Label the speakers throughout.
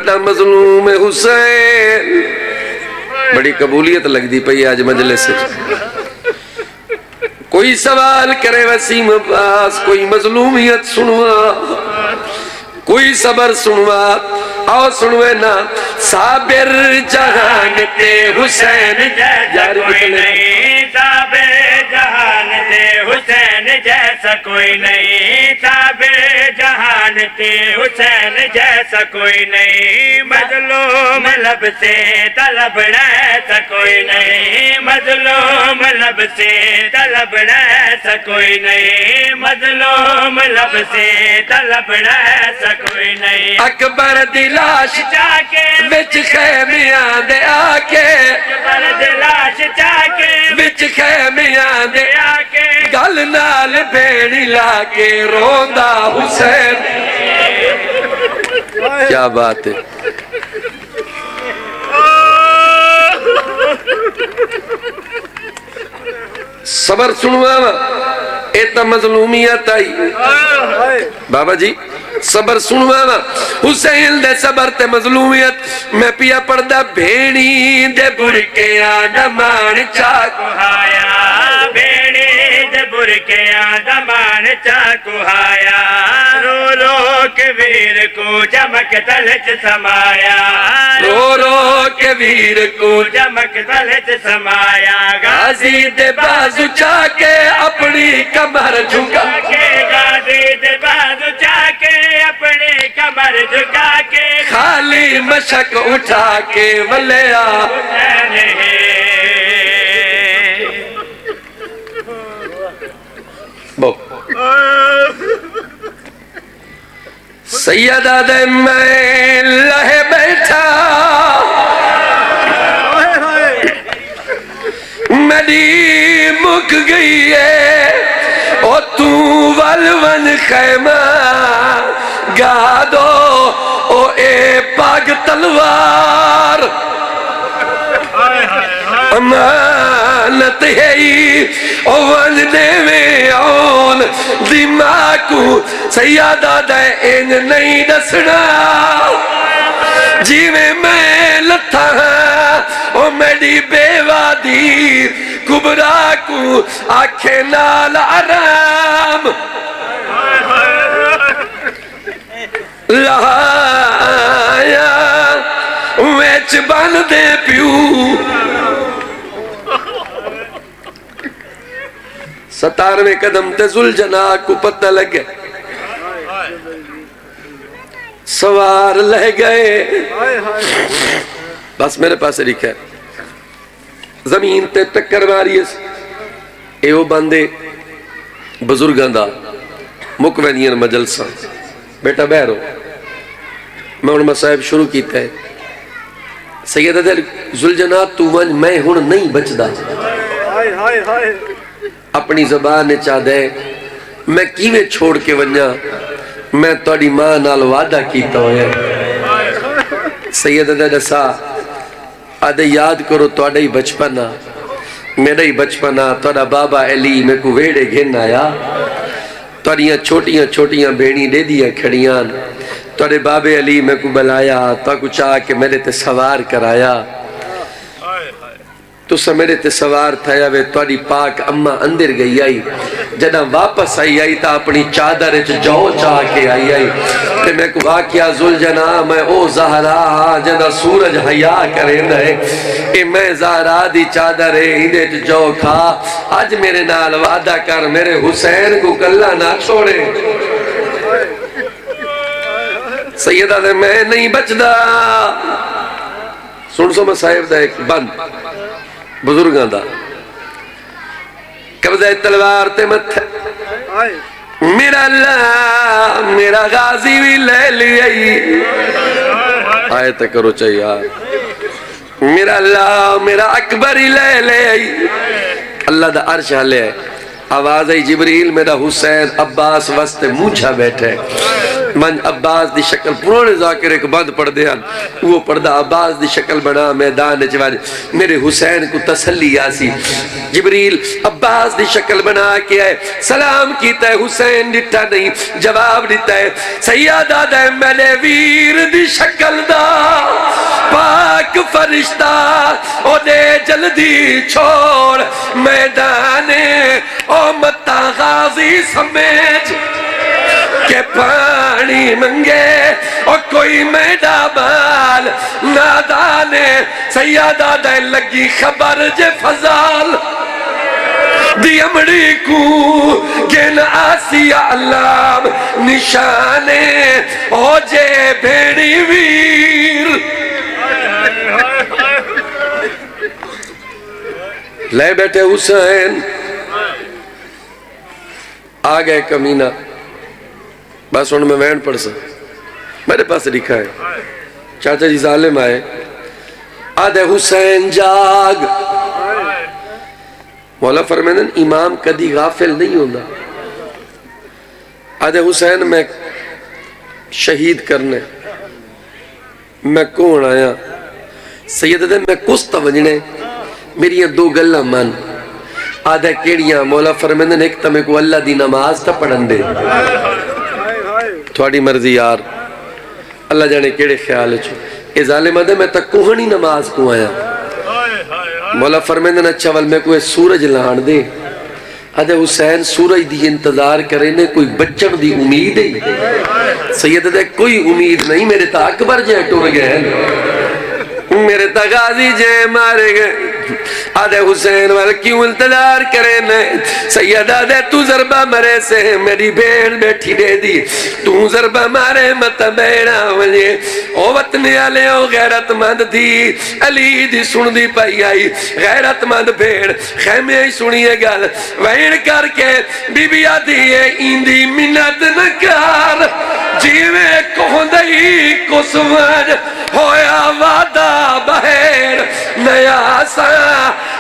Speaker 1: تہاڈا مظلوم حسین بڑی قبولیت لگ دی پئی آج مجلس کوئی سوال کرے وسیم عباس کوئی مظلومیت سنوا کوئی صبر سنوا آؤ سنوے نا صابر جہان تے حسین
Speaker 2: جیسا کوئی نہیں صابر جہان تے حسین جیسا کوئی نہیں صابر جہان تے حسین جیسا کوئی نہیں مظلوم لب سے طلب ایسا کوئی نہیں مظلوم لب سے طلب ایسا کوئی نہیں مظلوم لب سے طلب ایسا کوئی نہیں
Speaker 1: اکبر دی لاش
Speaker 2: چاکے
Speaker 1: وچ خیمیاں دے آکے
Speaker 2: اکبر دی لاش چاکے
Speaker 1: وچ خیمیاں دے
Speaker 2: آکے
Speaker 1: گل نال بھیڑی لاکے روندا حسین کیا بات ہے صبر سنوانا ایتا مظلومیت آئی بابا جی صبر سنوانا حسین دے صبر تے مظلومیت میں پیا پردہ بھیڑی دے برکیاں دمان چاکو
Speaker 2: آیا بھیڑی دے برکیاں دمان چاکو آیا رو رو کے ویر کو جمک تلچ سمایا
Speaker 1: رو رو کے ویر کو
Speaker 2: جمک تلچ سمایا
Speaker 1: غازی دے بازو چاکے اپنی کمر جھکا
Speaker 2: غازی دے بازو چاکے اپنی کمر جھکا کے
Speaker 1: خالی مشک اٹھا کے ولیا بو سیدہ دے میں لہے بیٹھا میری مک گئی ہے او تو ولون خیمہ گا دو او اے پاگ تلوار امانت ہے او ونجنے میں آن دماغ کو سیادہ دے انج نہیں دسنا جی میں لتھا ہاں او میری بیوہ دی کبرا کو آنکھیں نال آرام لایا ویچ بان دے پیو 17ویں قدم تے ذوالجناح کو پتہ لگے سوار لے گئے بس میرے پاس لکھا ہے زمین تے ٹکر ماری اے وہ بندے بزرگاں دا مکوینین مجلساں بیٹا بہرو میں انہوں مسائب شروع کیتا ہے سیدہ دے ذوالجناح تو ون میں ہن نہیں بچدا اپنی زبان نے چاہ دے میں کیویں چھوڑ کے ونجا میں توڑی ماں نال وعدہ کیتا ہوئے سیدہ دے دسا آدھے یاد کرو توڑا ہی بچپنا میرا ہی بچپنا توڑا بابا علی میں کو ویڑے گھن آیا توڑیاں چھوٹیاں چھوٹیاں بینی دے دیا کھڑیاں توڑے بابے علی میں کو بلایا تو کو چاہ کہ میرے تے سوار کرایا تو سا میرے تے سوار تھا یا وے توڑی پاک اممہ اندر گئی آئی جنہ واپس آئی تا اپنی چادر جو چاہ کے آئی تے میں کو واقعہ ذوالجناح میں او زہرا جنہ سورج حیاء کرے نئے کہ میں زہرا دی چادر ہندے جو کھا آج میرے نال وعدہ کر میرے حسین کو کلہ نہ چھوڑے سیدہ دے میں نہیں بچدا سن سو مسائب دا ایک بند بزرگاں دا قبضہ تلوار تے مت میرا اللہ میرا غازی بھی لے لیئی آئے تے کرو چاہیے میرا اللہ میرا اکبر ہی لے لیئی اللہ دا عرش حلے آواز ہے جبریل میرا حسین عباس وسط موچھا بیٹھے من عباس دی شکل پرونے ذاکر ایک بند پڑھ دیا وہ پردہ عباس دی شکل بنا میدان چوانے میرے حسین کو تسلی آسی جبریل عباس دی شکل بنا کے آئے سلام کیتا ہے حسین دیتا نہیں جواب دیتا ہے سیادہ دے میں نے ویر دی شکل دا فرشتہ او دے جلدی چھوڑ میدانے او متا غازی سمیج کہ پانی منگے اور کوئی میڈا بال نادانے سیادہ دے لگی خبر جے فضال دی امڑی کو گن آسیا علام نشانے او جے بھیڑی ویر لے بیٹھے حسین آگئے کمینہ بس ان میں وین پڑھ سا میرے پاس لکھا ہے چاچا جی ظالم آئے آدھے حسین جاگ مولا فرمیدن امام کدی غافل نہیں ہونا آدھے حسین میں شہید کرنے میں کون آیا سیدہ میں کستا وجنے میری یہ دو گلہ من آدھے کیڑیاں مولا فرمیدن ایک تمہیں کو اللہ دی نماز تا پڑھن دے تھوڑی مرضی یار اللہ جانے کیڑے خیال چھو اے ظالم آدھے میں تک کوہنی نماز کو آیا مولا فرمیدن اچھا وال میں کوئی سورج لہان دے آدھے حسین سورج دی انتظار کرنے کوئی بچن دی امید ہے سید دے کوئی امید نہیں میرے تا اکبر جائے ٹور گئے میرے تا غازی جائے مارے گئے آدھے حسین والا کیوں انتظار کرنے سیدہ دے تو ضربہ مرے سے میری بین بیٹھی دے دی تو ضربہ مارے مت بیڑا وجے او وطنے آلے او غیرت مند دی علی دی سن دی پائی آئی غیرت مند بھیڑ خیمے ہی سنیے گل وین کر کے بی بی آدھی ہے ایندی منت نکار جیوے کہن دئی کو سمجھ ہویا وعدہ بہیر نیا سا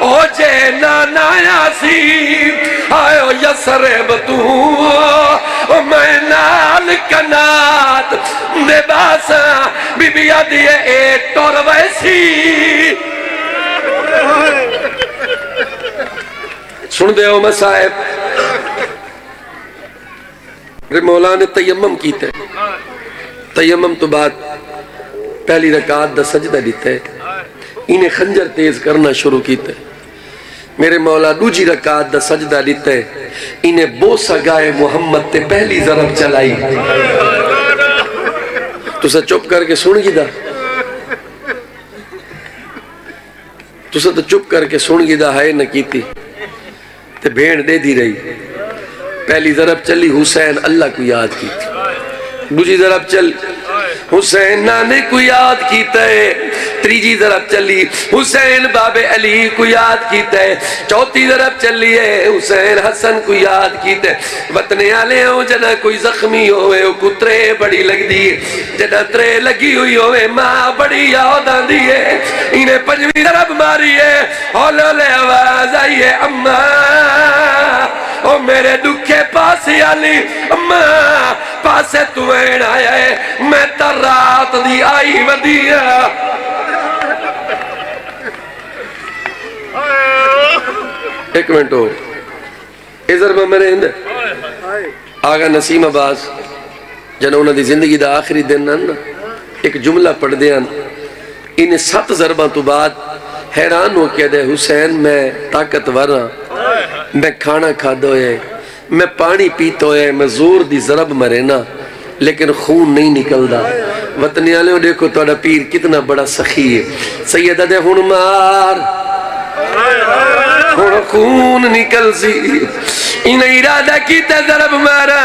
Speaker 1: او جے نانا یاسین آئے یسرب تو میں نال کنات دے باسا بی بی آدھی ہے ایک ٹور ویسی سن دے ہو مسائب مولا نے تیمم کیتے تیمم تو بعد پہلی رکعت دا سجدہ دیتے انہیں خنجر تیز کرنا شروع کیتے میرے مولا دوجی رکعت دا سجدہ دیتے انہیں بوسہ گائے محمد تے پہلی ضرب چلائی تو سا چپ کر کے سن گی دا تو سا تو چپ کر کے سن گی دا ہے نہ کیتی تے بھیڑ دے دی رہی پہلی ضرب چلی حسین اللہ کو یاد کی دوجی ضرب چل حسین نانے کو یاد کیتا ہے تریجی ضرب چلی حسین باب علی کو یاد کیتا ہے چوتھی ضرب چلی ہے حسین حسن کو یاد کیتا ہے وطنے آلے ہوں جنہ کوئی زخمی ہوئے وہ کترے بڑی لگ دی جنہ ترے لگی ہوئی ہوئے ماں بڑی یاد آن دی ہے انہیں پنجویں ضرب ماری ہے ہولو لے آواز آئی ہے اماں او میرے دکھے پاسی آلی اماں پاسے تو این آیا ہے میں تر رات دی آئی ودیا ایک منٹ ہو ازر میں میرے اندر آگا نسیم عباس جنہوں انہوں دی زندگی دا آخری دن نا ایک جملہ پڑھ دیا انہیں 7 ضرباں تو بعد حیران ہو کے دے حسین میں طاقت ورہاں میں کھانا کھا دوئے میں پانی پیتا ہوئے میں زور دی ضرب مرینا لیکن خون نہیں نکل دا وطنی آلے ہو دیکھو توڑا پیر کتنا بڑا سخی ہے سیدہ دے ہون مار ہون خون نکل سی انہیں ارادہ کی تے ضرب مارا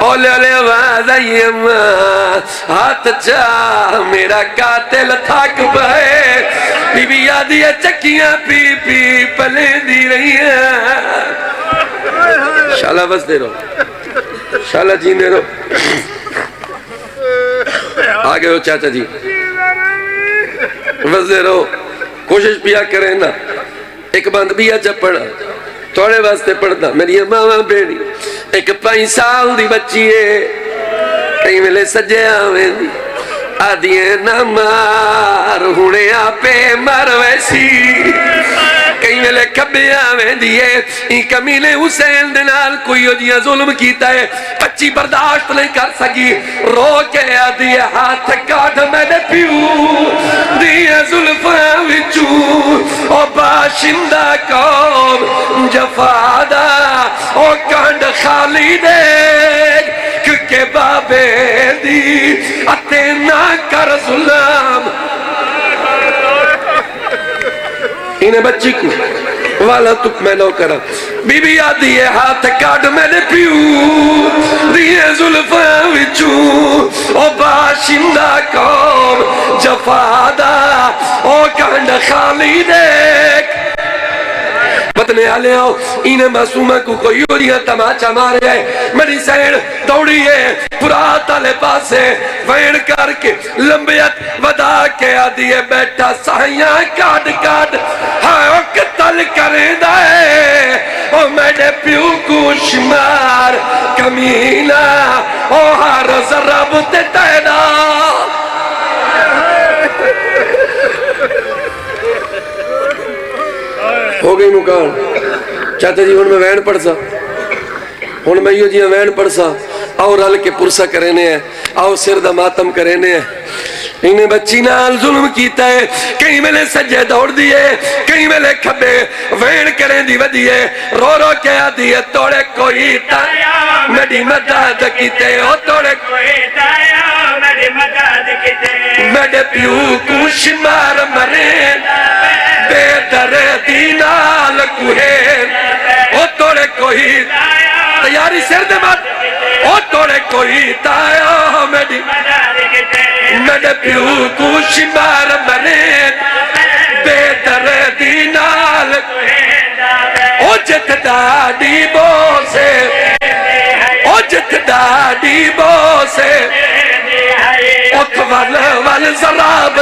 Speaker 1: اولے اولے آواز آئی اماں ہاتھ چاہ میرا قاتل تھاک بھائے بی بی یادی ہے چکیاں پی پی پلے دی رہی ہیں شالہ بس دے رہو شالہ جینے رہو آگے ہو چاچا جی بس دے رہو کوشش پیا کریں نا ایک بند بھی اچھا پڑھا تھوڑے واسطے پڑھتا میری ماما بیڑی ایک 5 سال دی بچی ہے کہیں ملے سجے آویں دی آدھیے نہ مار ہونے آپے مر ویسی کہیں ملے کبھی آویں دیئے ان کمیلے حسین دنال کوئی ہو دیا ظلم کیتا ہے بچی برداشت نہیں کر سکی رو کے آدھیے ہاتھ کاٹ میں نے پیو دیئے ظلفہ باشندہ قوم جفادہ او کانڈ خالی دیکھ کہ بابے دی اتے نہ کر ظلم انہیں بچی کو والا تک میں لو کرا بی بی آدھی ہے ہاتھ کاٹ میں نے پیو دیئے ظلفاں وچوں او باشندہ قوم جفادہ او کانڈ خالی دیکھ پتنے آلے آؤ انہیں معصومہ کو کوئی اوڑیاں تماچا مارے آئے میری سین دوڑی ہے پرات آلے پاسے وین کر کے لمبیت ودا کے آدھی ہے بیٹھا سائیاں کاٹ کاٹ ہائے او قتل کریں دائے او میڈے پیو کو شمار کمینہ او ہر ضرب تے تینا ہو گئی مکان چاہتے جی ہون میں وین پڑھ سا ہون میں یہ جی وین پڑھ سا آؤ رل کے پرسا کرینے ہیں آؤ سر دا ماتم کرینے ہیں انہیں بچی نال ظلم کیتا ہے کہیں میں نے سجے دوڑ دیئے کہیں میں نے کھبے وین کریں دی ودیئے رو رو کے آدھیے توڑے کوئی تایا میری مدد کیتے ہو توڑے کوئی تایا میری مدد کیتے میرے پیو کو شمار مرین بے در دینال کوئے او توڑے کوئی تیاری سر دے مات او توڑے کوئی تایا میری میرے پیو کو شمار مرین بے در دینال او جت داڑی بوسے او جت داڑی بوسے اتوال وال ضراب